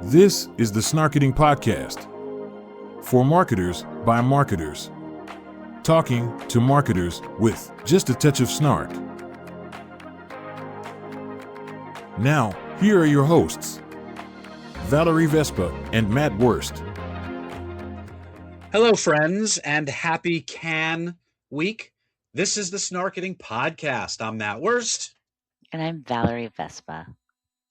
This is the Snarketing podcast. For marketers by marketers. Talking to marketers with just a touch of snark. Now, here are your hosts, Valerie Vespa and Matt Worst. Hello, friends, and happy Cannes week. This is the Snarketing podcast. I'm Matt Worst. And I'm Valerie Vespa.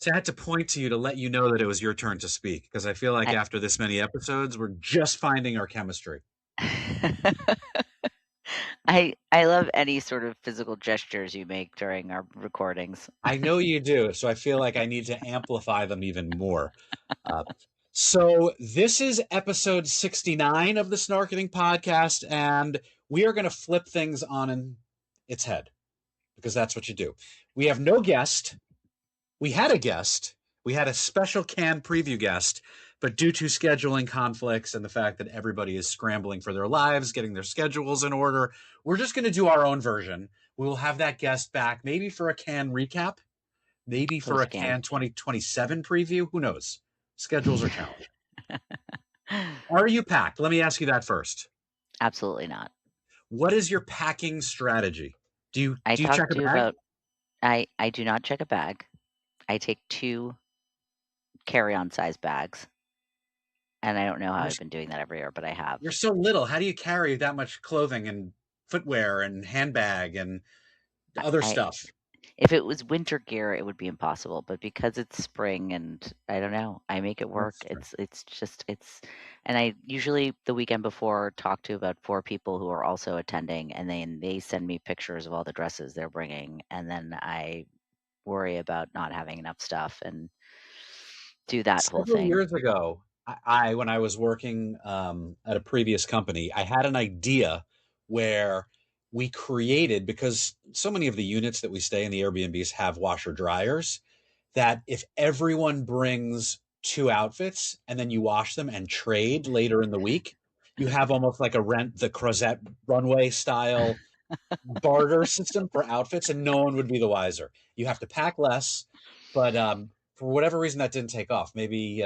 So I had to point to you to let you know that it was your turn to speak, because I feel like after this many episodes, we're just finding our chemistry. I love any sort of physical gestures you make during our recordings. I know you do, so I feel like I need to amplify them even more. So this is episode 69 of the Snarketing podcast, and we are going to flip things on its head, because that's what you do. We have no guest. We had a guest. We had a special Cannes preview guest, but due to scheduling conflicts and the fact that everybody is scrambling for their lives, getting their schedules in order, we're just going to do our own version. We will have that guest back, maybe for a Cannes recap, maybe for a Cannes 2027 preview. Who knows? Schedules are challenging. Are you packed? Let me ask you that first. Absolutely not. What is your packing strategy? Do you check a bag? I do not check a bag. I take 2 carry-on size bags. And I don't know how I've been doing that every year, but I have. You're so little. How do you carry that much clothing and footwear and handbag and other stuff? If it was winter gear, it would be impossible. But because it's spring and I don't know, I make it work. And I usually the weekend before talk to about 4 people who are also attending, and then they send me pictures of all the dresses they're bringing, and then I worry about not having enough stuff and do that whole thing. Several years ago, when I was working at a previous company, I had an idea where we created, because so many of the units that we stay in, the Airbnbs, have washer dryers, that if everyone brings 2 outfits and then you wash them and trade later in the week, you have almost like the Croisette runway style barter system for outfits, and no one would be the wiser. You have to pack less, but for whatever reason that didn't take off. Maybe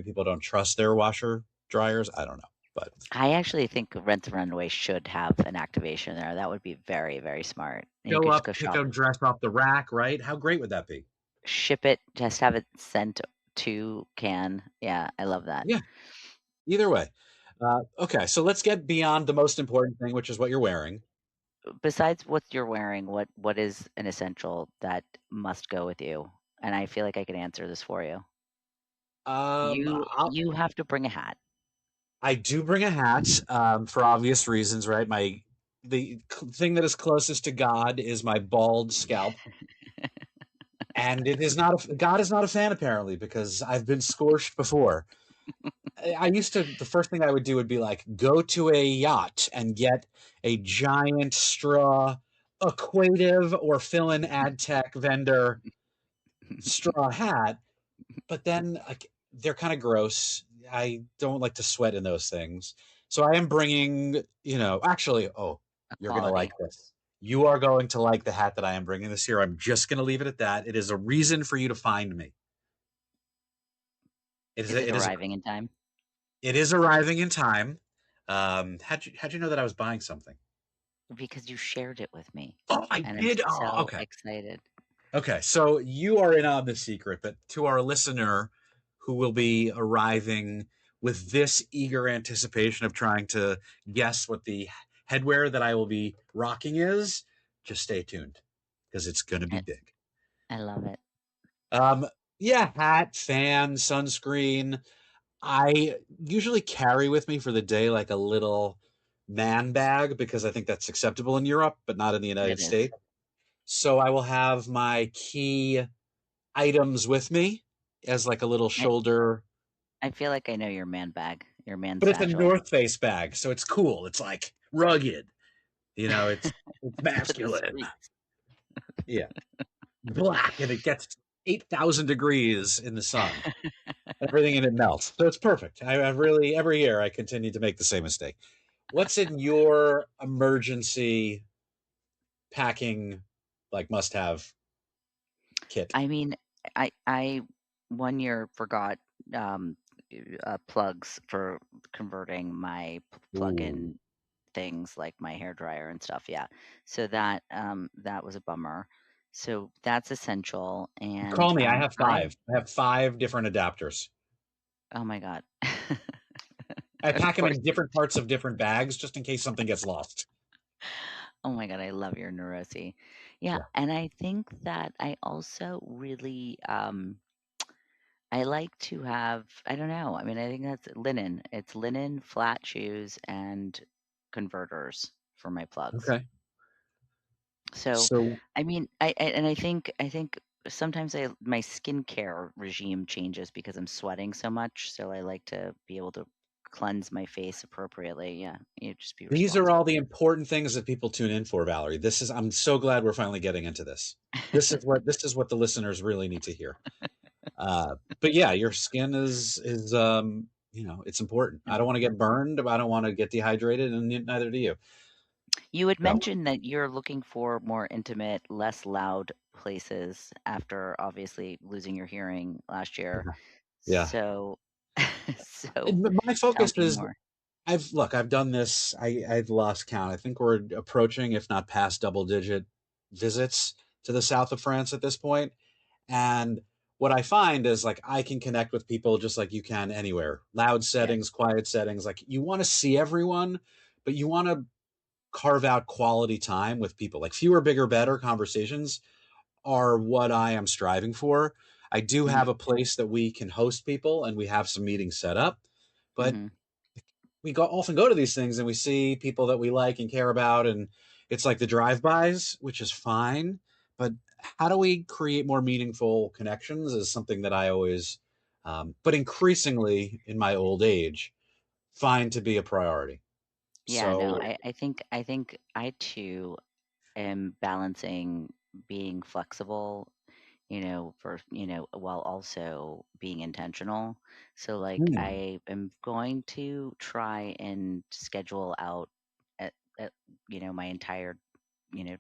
people don't trust their washer dryers. I don't know. But I actually think Rent the Runway should have an activation there. That would be very, very smart. Go up, pick a dress off the rack, right? How great would that be? Ship it, just have it sent to Cannes. Yeah, I love that. Yeah. Either way. Okay, so let's get beyond the most important thing, which is what you're wearing. Besides what you're wearing, what is an essential that must go with you? And I feel like I can answer this for you. You have to bring a hat. I do bring a hat for obvious reasons, right? The thing that is closest to God is my bald scalp. And God is not a fan, apparently, because I've been scorched before. The first thing I would do would be like, go to a yacht and get a giant straw equative or fill-in ad tech vendor straw hat. But then they're kind of gross. I don't like to sweat in those things. So I am bringing, actually, you're going to like this. You are going to like the hat that I am bringing this year. I'm just going to leave it at that. It is a reason for you to find me. Is it arriving in time? It is arriving in time. How'd you know that I was buying something? Because you shared it with me. Oh, I did? I'm so okay. Excited. Okay, so you are in on the secret, but to our listener who will be arriving with this eager anticipation of trying to guess what the headwear that I will be rocking is, just stay tuned, because it's going to be big. I love it. Yeah, hat, fan, sunscreen. I usually carry with me for the day like a little man bag, because I think that's acceptable in Europe, but not in the United States. So I will have my key items with me as like a little shoulder. I feel like I know your man bag, your man But satchel. It's a North Face bag, so it's cool. It's like rugged. It's masculine. Yeah. Black, and it gets 8,000 degrees in the sun. Everything in it melts. So it's perfect. I really, every year I continue to make the same mistake. What's in your emergency packing, like, must-have kit? I mean, I one year forgot plugs for converting my plug-in things like my hair dryer and stuff. Yeah, so that was a bummer. So that's essential. And Call me. I have five. I have 5 different adapters. oh my god, I of pack them course. in different parts of different bags just in case something gets lost. Oh my god, I love your neurosis. Yeah, Yeah. and I think that I also really I like to have, I don't know. I mean, I think that's linen. It's linen, flat shoes, and converters for my plugs. Okay. So, So I mean, I think sometimes my skincare regime changes because I'm sweating so much. So I like to be able to cleanse my face appropriately. Yeah, you just be these are responsible. all the important things that people tune in for, Valerie. I'm so glad we're finally getting into this. This is what the listeners really need to hear. But yeah, your skin is it's important. I don't want to get burned, but I don't want to get dehydrated, and neither do you. You had So mentioned that you're looking for more intimate, less loud places after obviously losing your hearing last year. yeah, So, so my tell focus me is more. I've done this. I've lost count. I think we're approaching, if not past, double-digit visits to the south of France at this point. And what I find is like I can connect with people just like you can anywhere. Loud Yeah. settings, quiet settings. Like you want to see everyone, but you want to carve out quality time with people. Like fewer, bigger, better conversations are what I am striving for. I do Hmm. have a place that we can host people and we have some meetings set up, but Hmm. often go to these things and we see people that we like and care about, and it's like the drive-bys, which is fine, but how do we create more meaningful connections is something that I always but increasingly in my old age find to be a priority. Yeah, no, So I think I too am balancing being flexible, while also being intentional. So like hmm, I am going to try and schedule out at my entire,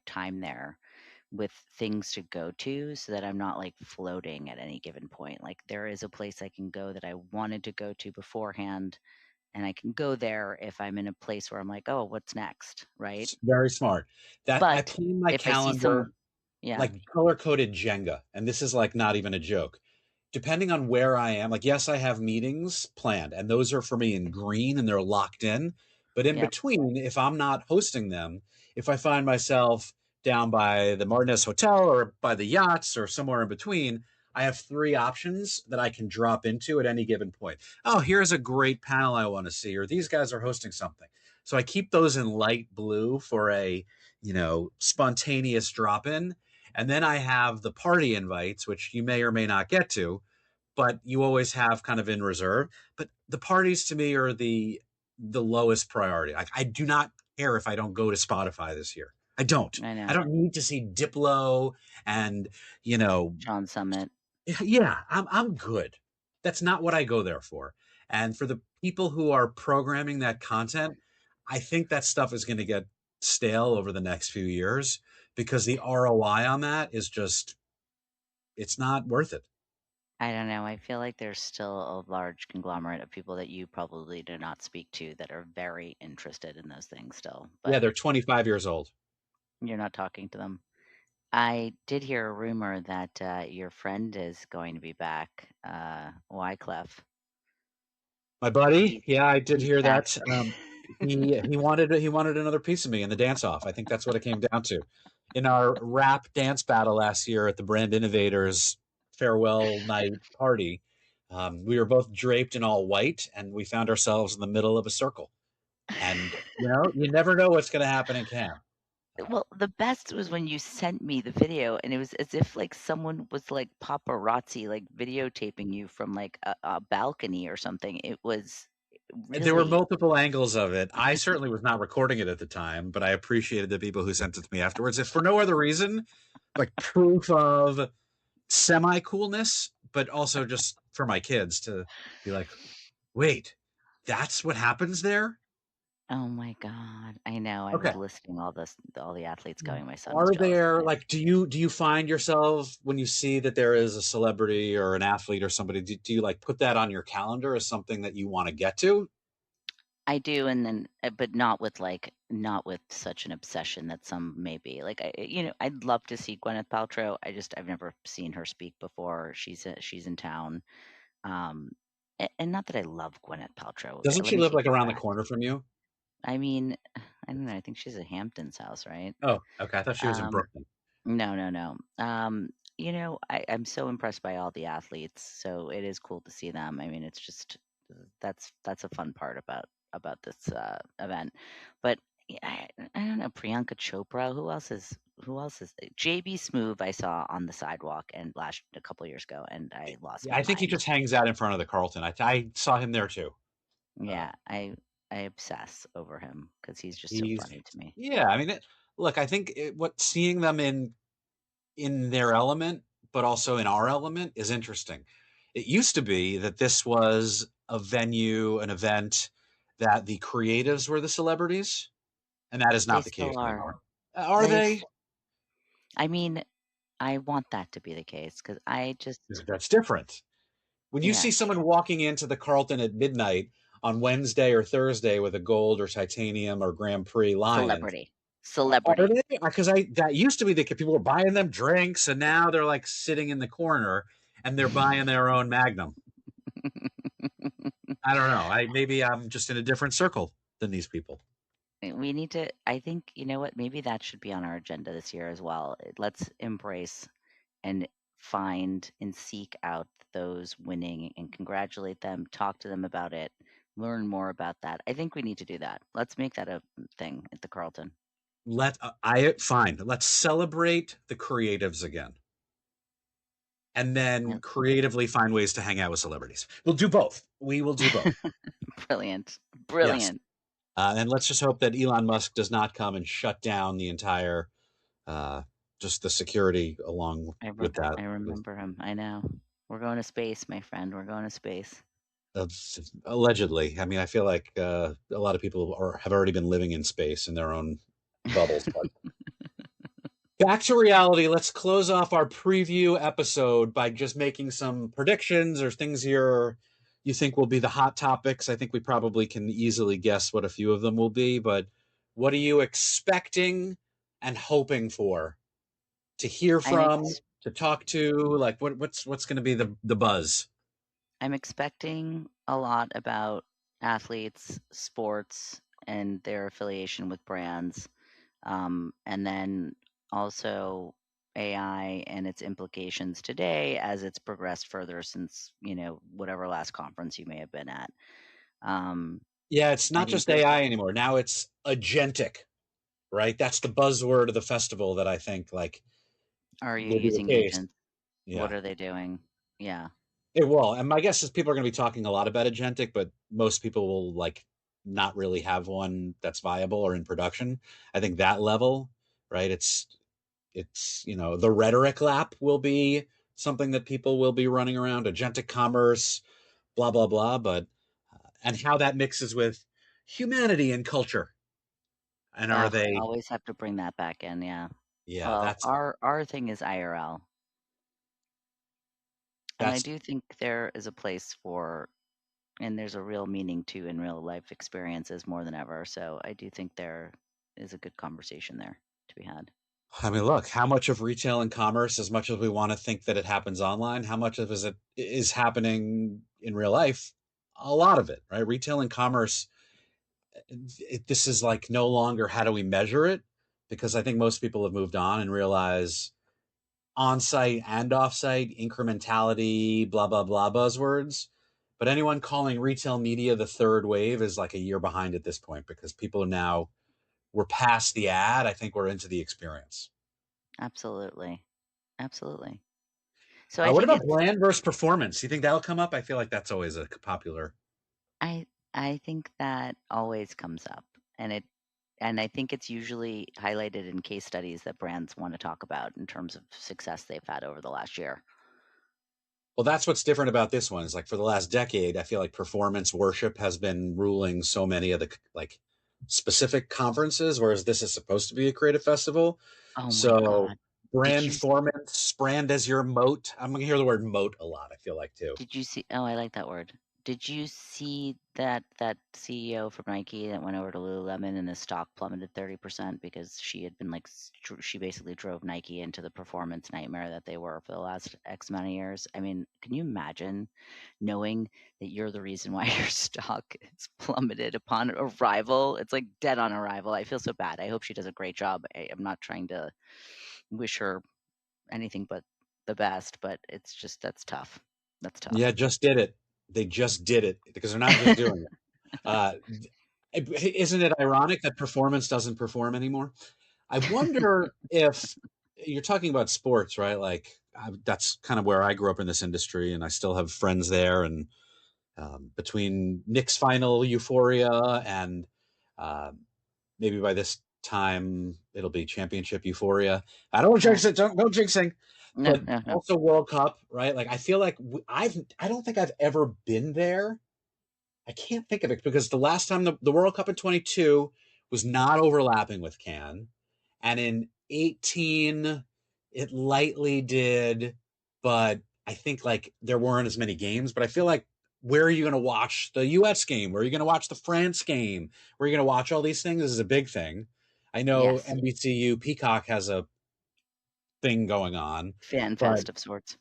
time there with things to go to so that I'm not like floating at any given point. Like there is a place I can go that I wanted to go to beforehand, and I can go there if I'm in a place where I'm like, oh, what's next? Right. it's very smart. That I But plan my if I see some, calendar yeah, like color-coded Jenga, and this is like not even a joke. Depending on where I am, like yes, I have meetings planned, and those are for me in green and they're locked in. But in yep, between, if I'm not hosting them, if I find myself down by the Martinez Hotel or by the yachts or somewhere in between, I have 3 options that I can drop into at any given point. Oh, here's a great panel I want to see, or these guys are hosting something. So I keep those in light blue for a, spontaneous drop in. And then I have the party invites, which you may or may not get to, but you always have kind of in reserve. But the parties to me are the lowest priority. I do not care if I don't go to Spotify this year. I don't. I I know. don't need to see Diplo and you know Sean Summit. yeah, I'm good. That's not what I go there for. And for the people who are programming that content, I think that stuff is going to get stale over the next few years because the ROI on that is just it's not worth it. I don't know. I feel like there's still a large conglomerate of people that you probably do not speak to that are very interested in those things still, Yeah, but they're 25 years old. you're not talking to them. I did hear a rumor that your friend is going to be back, Wyclef. My buddy, He's yeah, I did he's hear back. that. He wanted another piece of me in the dance off. I think that's what it came down to. In our rap dance battle last year at the Brand Innovators farewell night party, we were both draped in all white, and we found ourselves in the middle of a circle. And you never know what's going to happen in camp. Well, the best was when you sent me the video, and it was as if like someone was like paparazzi, like videotaping you from like a balcony or something. It was There were really, multiple angles of it. I certainly was not recording it at the time, but I appreciated the people who sent it to me afterwards. If for no other reason, like proof of semi coolness, but also just for my kids to be like, wait, that's what happens there? Oh my God. I know. I Okay. was listing all the athletes going. My son was Are jealous of there, me. like, do you find yourself when you see that there is a celebrity or an athlete or somebody, do you like put that on your calendar as something that you want to get to? I do, and then, but not with such an obsession that some may be. Like, I'd love to see Gwyneth Paltrow. I've never seen her speak before. She's in town. Um, and not that I love Gwyneth Paltrow. Doesn't Let she me live take like that around the back. corner from you? I mean, I don't know. I think she's at Hampton's house, right? Oh, okay. I thought she was in Um, Brooklyn. no, no, no. I'm so impressed by all the athletes, so it is cool to see them. I mean, it's just that's a fun part about this event. But yeah, I don't know, Priyanka Chopra. Who else is JB Smoove? I saw on the sidewalk and last a couple years ago, and I lost Yeah, my I think he mind. just hangs out in front of the Carlton. I saw him there too. Uh, Yeah, I obsess over him because he's just so he's funny to me. yeah. I mean, look, I think what seeing them in their element, but also in our element, is interesting. It used to be that this was a venue, an event that the creatives were the celebrities, and that is They not the case still are. anymore. Are They, they? s- I mean, I want that to be the case because I just, That's different. When you see yes, someone walking into the Carlton at midnight on Wednesday or Thursday with a gold or titanium or Grand Prix lion, celebrity, are celebrity. they? Because I that used to be the people were buying them drinks, and now they're like sitting in the corner and they're buying their own Magnum. I don't know. Maybe I'm just in a different circle than these people. We need to, I think, you know what, maybe that should be on our agenda this year as well. Let's embrace and find and seek out those winning and congratulate them, talk to them about it, learn more about that. I think we need to do that. Let's make that a thing at the Carlton. I fine. Let's celebrate the creatives again, and then Yeah. creatively find ways to hang out with celebrities. We'll do both. We will do both. Brilliant. Yes. Brilliant. And let's just hope that Elon Musk does not come and shut down the entire, uh, just the security along with that. I remember him. I know. We're going to space, my friend. We're going to space. Allegedly, I mean, I feel like a lot of people have already been living in space in their own bubbles. But back to reality. Let's close off our preview episode by just making some predictions or things you think will be the hot topics. I think we probably can easily guess what a few of them will be, but what are you expecting and hoping for to hear I'm from, ex- to talk to? Like what's going to be the buzz? I'm expecting a lot about athletes, sports, and their affiliation with brands. And then also AI and its implications today as it's progressed further since, whatever last conference you may have been at. Um, Yeah, it's I not think just AI anymore. Now it's agentic, right? That's the buzzword of the festival that I think like are you will be the using case. agents? What Yeah. are they doing? Yeah. It will. And my guess is people are going to be talking a lot about agentic, but most people will like not really have one that's viable or in production. I think that level, right? It's the rhetoric lap will be something that people will be running around, agentic commerce, blah blah blah, but and how that mixes with humanity and culture. And are they Always have to bring that back in. Yeah. yeah, Well, our thing is IRL, and I that's do think there is a place for, and there's a real meaning to in real life experiences more than ever. So I do think there is a good conversation there to be had. I mean, look, how much of retail and commerce, as much as we want to think that it happens online, how much of it is happening in real life? A lot of it, right? Retail and commerce, this is like no longer how do we measure it? Because I think most people have moved on and realize on-site and off-site incrementality, blah, blah, blah buzzwords. But anyone calling retail media the third wave is like a year behind at this point because people are now, we're past the ad. I think we're into the experience. Absolutely. Absolutely. So I What think about it's brand versus performance? Do you think that'll come up? I feel like that's always a popular. I I think that always comes up, and I think it's usually highlighted in case studies that brands want to talk about in terms of success they've had over the last year. Well, that's what's different about this one. Is like for the last decade, I feel like performance worship has been ruling so many of the like specific conferences, whereas this is supposed to be a creative festival. Oh my So God. Did brand you formants, brand as your moat. I'm gonna hear the word moat a lot, I feel like too. Did you see? Oh, I like that word. Did you see that CEO from Nike that went over to Lululemon and the stock plummeted 30% because she had been like she basically drove Nike into the performance nightmare that they were for the last X amount of years. I mean, can you imagine knowing that you're the reason why your stock is plummeted upon arrival? It's like dead on arrival. I feel so bad. I hope she does a great job. I'm not trying to wish her anything but the best, but it's just that's tough. That's Yeah, tough. just did it. They just did it because they're not just doing it. Uh, isn't it ironic that performance doesn't perform anymore? I wonder if you're talking about sports, right? Like that's kind of where I grew up in this industry, and I still have friends there. And between Knicks final euphoria and uh, maybe by this time it'll be championship euphoria. I don't want to Oh, jinx it. Don't jinxing. no, But no, no. also World Cup, right? Like I feel like I don't think I've ever been there. I can't think of it because the last time the World Cup in 22 was not overlapping with Cannes, and in 18 it lightly did, but I think like there weren't as many games. But I feel like where are you going to watch the U.S. game? Where are you going to watch the France game? Where are you going to watch all these things? This is a big thing. I know Yes, NBCU Peacock has a thing going on, fan but fest of sorts.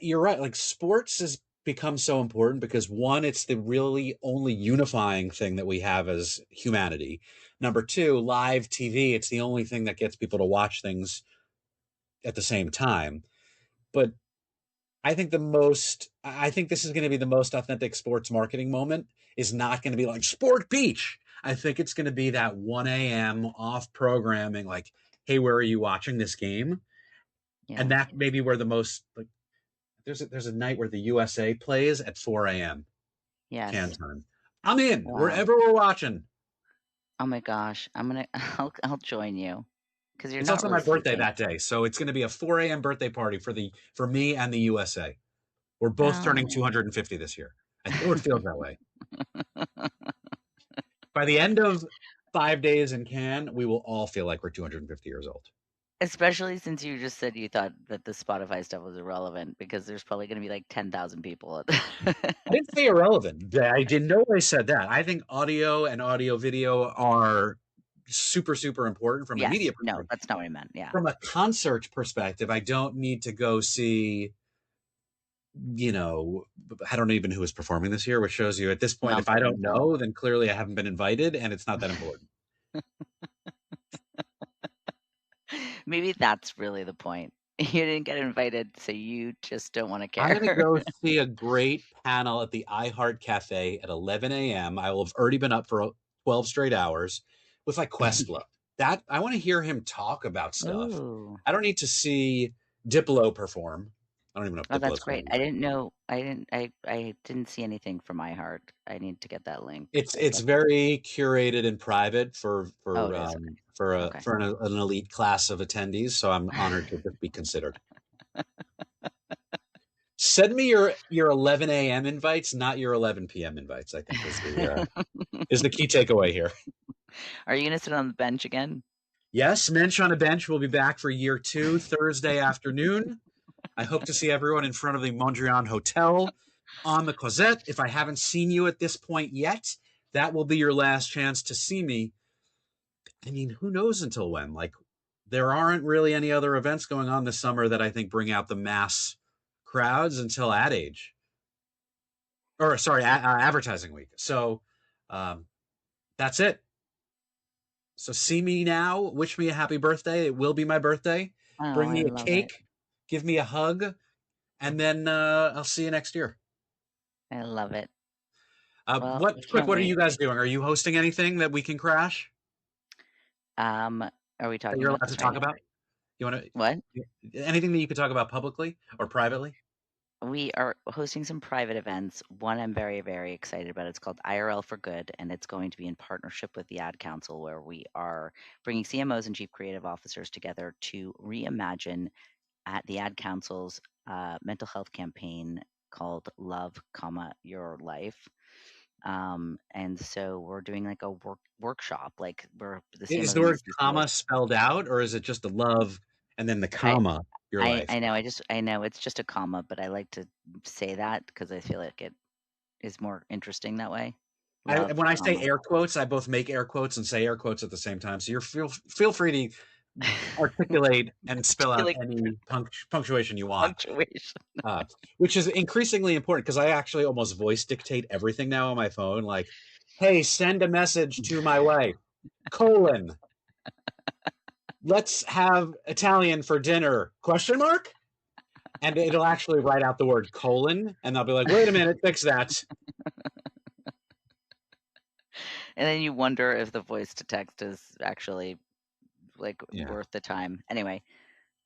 you're right. Like sports has become so important because one, it's the really only unifying thing that we have as humanity. Number two, live TV. It's the only thing that gets people to watch things at the same time. But I think this is going to be the most authentic sports marketing moment is not going to be like Sport Beach. I think it's going to be that 1 a.m. off programming, like, hey, where are you watching this game? And Yeah. that may be where the most like there's a night where the USA plays at 4 a.m. Can Yes. time. I'm in Wow. wherever we're watching. Oh my gosh. I'm gonna. I'll join you because you're It's not also really my birthday sleeping. that day, so it's going to be a 4 a.m. birthday party for me and the USA. We're both turning Oh. 250 this year, or it feels that way. By the end of 5 days in Cannes, we will all feel like we're 250 years old. Especially since you just said you thought that the Spotify stuff was irrelevant because there's probably going to be like 10,000 people. I didn't say irrelevant. I didn't know I said that. I think audio and audio video are super, super important from a Yes. media No, perspective. that's not what I meant. Yeah. From a concert perspective, I don't need to go see, you know, I don't even know who is performing this year, which shows you at this point, if I Mumford and don't Sons. know, then clearly I haven't been invited and it's not that important. Maybe that's really the point. You didn't get invited, so you just don't want to I'm going to care. go see a great panel at the iHeart Cafe at 11 a.m. I will have already been up for 12 straight hours with like Questlove. That I want to hear him talk about stuff. Ooh. I don't need to see Diplo perform. I don't even know if Oh, that's Diplo's great. going. I didn't know. I didn't see anything from iHeart. I need to get that link. It's That's very curated and private Oh, it is. Okay. Okay. for an elite class of attendees. So I'm honored to just be considered. Send me your 11 a.m. invites, not your 11 p.m. invites. I think is the key takeaway here. Are you gonna sit on the bench again? Yes, Mensch on a Bench will be back for year 2, Thursday afternoon. I hope to see everyone in front of the Mondrian Hotel on the Croisette. If I haven't seen you at this point yet, that will be your last chance to see me. I mean, who knows until when? Like, there aren't really any other events going on this summer that I think bring out the mass crowds until Ad Age, or sorry, Advertising Week. So um, that's it. So see me now. Wish me a happy birthday. It will be my birthday. Oh, Bring I me a love it. cake. Give me a hug, and then I'll see you next year. I love it. Well, What I quick? can't What are wait. you guys doing? Are you hosting anything that we can crash Um, are we that talking you're about allowed to this right talk now? about? You want What? to anything that you could talk about publicly or privately? We are hosting some private events. One I'm very, very excited about. It's called IRL for Good, and it's going to be in partnership with the Ad Council, where we are bringing CMOs and chief creative officers together to reimagine at the Ad Council's mental health campaign called Love, Your Life. And so we're doing like a workshop, like we're the same Is the other word movie theater. comma spelled out, or is it just a love and then the comma, your life? I know it's just a comma, but I like to say that because I feel like it is more interesting that way. Love, When I say comma. air quotes, I both make air quotes and say air quotes at the same time. So feel free to articulate and spell out Articulate any punctuation you want, punctuation. which is increasingly important because I actually almost voice dictate everything now on my phone. Like, hey, send a message to my wife, : let's have Italian for dinner, ? And it'll actually write out the word : and I'll be like, wait a minute, fix that. And then you wonder if the voice to text is actually like worth the time. Anyway,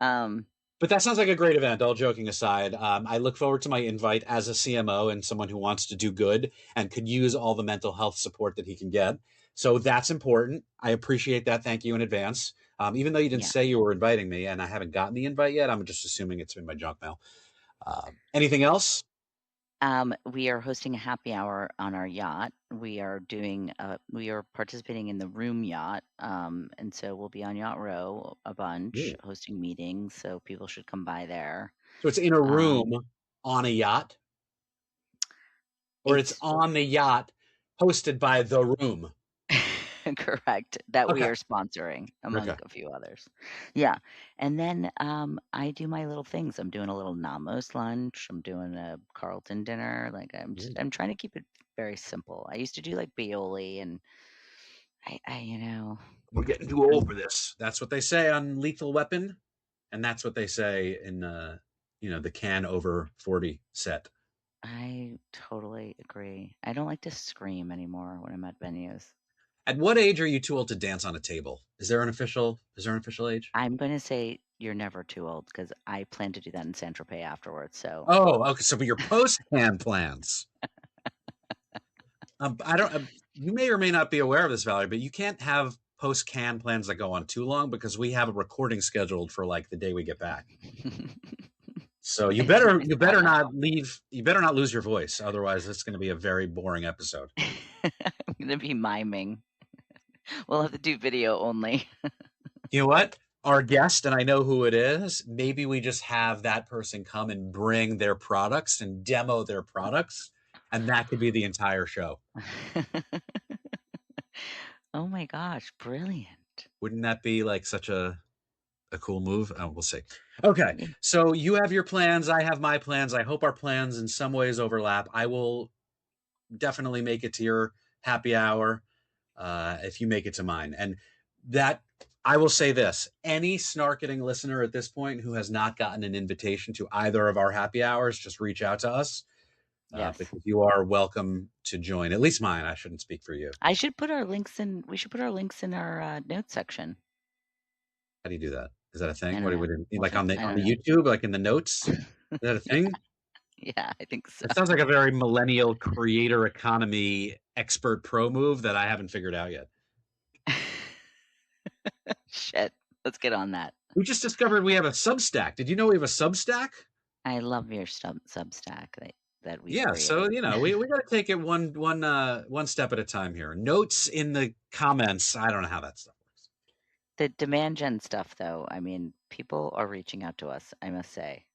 but that sounds like a great event. All joking aside, I look forward to my invite as a CMO and someone who wants to do good and could use all the mental health support that he can get. So that's important. I appreciate that. Thank you in advance. Even though you didn't say you were inviting me and I haven't gotten the invite yet, I'm just assuming it's in my junk mail. Anything else? We are hosting a happy hour on our yacht. We are participating in the Room Yacht. And so we'll be on Yacht Row a bunch, hosting meetings. So people should come by there. So it's in a room on a yacht? Or it's on the yacht hosted by The Room? Correct. That we are sponsoring, among a few others. Yeah. And then I do my little things. I'm doing a little Namos lunch. I'm doing a Carlton dinner. Like I'm trying to keep it very simple. I used to do like Bioli, and I we're getting too old for this. That's what they say on Lethal Weapon, and that's what they say in the Can Over 40 set. I totally agree. I don't like to scream anymore when I'm at venues. At what age are you too old to dance on a table? Is there an official age? I'm going to say you're never too old because I plan to do that in Saint-Tropez afterwards. So. Oh, okay. So, but your post-can plans. I don't. You may or may not be aware of this, Valerie, but you can't have post-can plans that go on too long because we have a recording scheduled for like the day we get back. So you better not leave. You better not lose your voice. Otherwise, it's going to be a very boring episode. I'm going to be miming. We'll have to do video only. You know what? Our guest, and I know who it is, maybe we just have that person come and bring their products and demo their products, and that could be the entire show. Oh my gosh, brilliant. Wouldn't that be like such a cool move? We'll see. Okay, so you have your plans. I have my plans. I hope our plans in some ways overlap. I will definitely make it to your happy hour if you make it to mine. And that, I will say this, any Snarketing listener at this point who has not gotten an invitation to either of our happy hours, just reach out to us. Yes. Because you are welcome to join. At least mine. I shouldn't speak for you. I should put our links in. We should put our links in our notes section. How do you do that? Is that a thing? What would it like on the YouTube, like in the notes? Is that a thing? Yeah, I think so. It sounds like a very millennial creator economy expert pro move that I haven't figured out yet. Shit. Let's get on that. We just discovered we have a Substack. Did you know we have a Substack? I love your Substack that we created. So we got to take it one step at a time here. Notes in the comments. I don't know how that stuff works. The demand gen stuff, though, I mean, people are reaching out to us, I must say.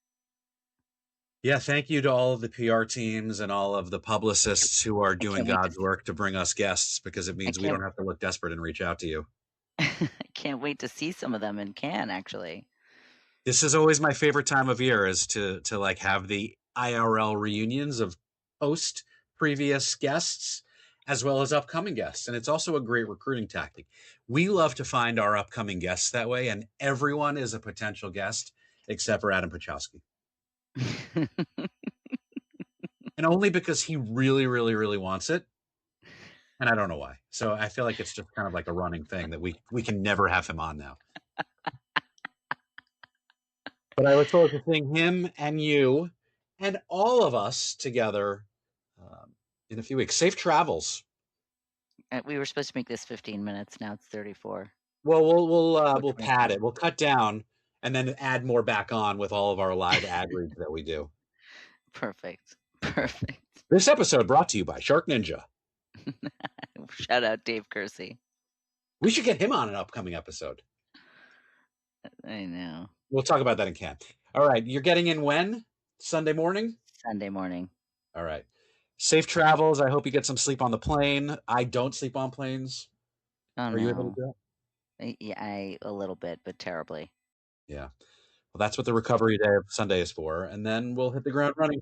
Yeah, thank you to all of the PR teams and all of the publicists who are doing God's work to bring us guests, because it means we don't have to look desperate and reach out to you. I can't wait to see some of them in Cannes, actually. This is always my favorite time of year, is to like have the IRL reunions of post previous guests as well as upcoming guests. And it's also a great recruiting tactic. We love to find our upcoming guests that way, and everyone is a potential guest except for Adam Pachowski. And only because he really, really, really wants it. And I don't know why. So I feel like it's just kind of like a running thing that we can never have him on now. But I look forward to seeing him and you and all of us together in a few weeks. Safe travels. We were supposed to make this 15 minutes. Now it's 34. Well, we'll pad it. We'll cut down and then add more back on with all of our live ad reads that we do. Perfect. This episode brought to you by Shark Ninja. Shout out Dave Kersey. We should get him on an upcoming episode. I know. We'll talk about that in camp. All right. You're getting in when? Sunday morning? Sunday morning. All right. Safe travels. I hope you get some sleep on the plane. I don't sleep on planes. Oh, Are you able to do that? Yeah, a little bit, but terribly. Yeah. Well, that's what the recovery day of Sunday is for. And then we'll hit the ground running.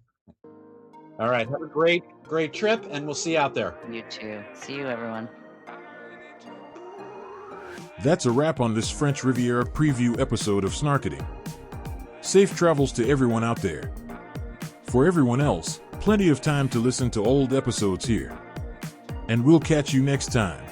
All right. Have a great trip, and we'll see you out there. You too. See you, everyone. That's a wrap on this French Riviera preview episode of Snarketing. Safe travels to everyone out there. For everyone else, plenty of time to listen to old episodes here. And we'll catch you next time.